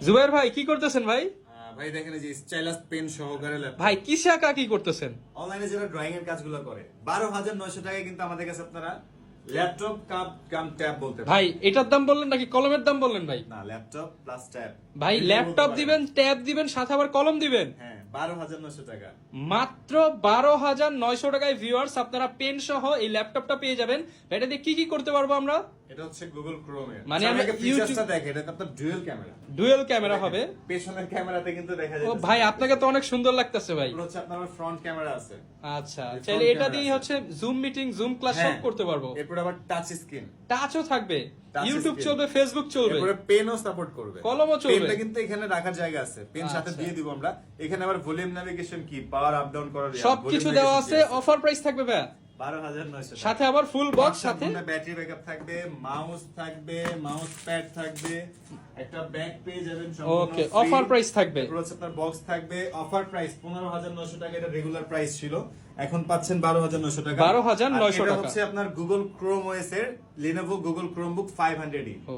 জুবাইর ভাই কি করতেছেন ভাই? ভাই দেখেন এই যে স্টাইলাস পেন সহকারে ল্যাপটপ। ভাই কিসে আঁকা কি করতেছেন? অনলাইনে যারা ড্রয়িং এর কাজগুলো করে 12,900 টাকায় কিন্তু আমাদের কাছে আপনারা ল্যাপটপ কাম ট্যাব বলতে পারেন। ভাই এটার দাম বললেন নাকি কলমের দাম বললেন ভাই? না, ল্যাপটপ প্লাস ট্যাব। ভাই ল্যাপটপ দিবেন, ট্যাব দিবেন, সাথে আবার কলম দিবেন। হ্যাঁ, 12,900 টাকা। মাত্র 12,900 টাকায় ভিউয়ার্স আপনারা পেন সহ এই ল্যাপটপটা পেয়ে যাবেন। এটা দিয়ে কি কি করতে পারবো আমরা? এটা হচ্ছে গুগল ক্রোম এর। মানে আমরা আমরা ফিচারসটা দেখে এটা আপনার ডুয়াল ক্যামেরা। ডুয়েল ক্যামেরা হবে। পেছনের ক্যামেরাতে কিন্তু দেখা ও যায়। ভাই আপনাকে তো অনেক সুন্দর লাগতেছে ভাই। এটা হচ্ছে আপনার ফ্রন্ট ক্যামেরা আছে। আচ্ছা, এই তাহলে front এটা camera দিয়ে আছে। হচ্ছে জুম মিটিং, জুম ক্লাস সব হ্যাঁ, করতে পারবো। এরপর আবার টাচ স্ক্রিন। টাচও থাকবে, Touch ইউটিউব screen। চলবে, ফেসবুক চলবে, এরপরে পেনও সাপোর্ট করবে, কলমও চলবে। পেনটা কিন্তু এখানে রাখার জায়গা আছে, পেন সাথে আচ্ছা। দিয়ে দিব আমরা। এখানে আবার ভলিউম নেভিগেশন কি, পাওয়ার আপ ডাউন করার সবকিছু দেওয়া আছে। অফার প্রাইস থাকবে ভাই 12,900 সাথে আবার ফুল বক্স সাথে ব্যাটারি ব্যাকআপ থাকবে, মাউস থাকবে, মাউস প্যাড থাকবে, একটা ব্যাগ পেয়ে যাবেন সম্পূর্ণ ওকে, free। অফার প্রাইস থাকবে। এরপর হচ্ছে আপনার বক্স থাকবে, অফার প্রাইস 15,900 টাকা, এটা রেগুলার প্রাইস ছিল, এখন পাচ্ছেন 12,900 টাকা। 12,900 আর এটা টাকা। হচ্ছে আপনার গুগল ক্রোম ওএস এর Lenovo গুগল ক্রোমবুক 500E। ও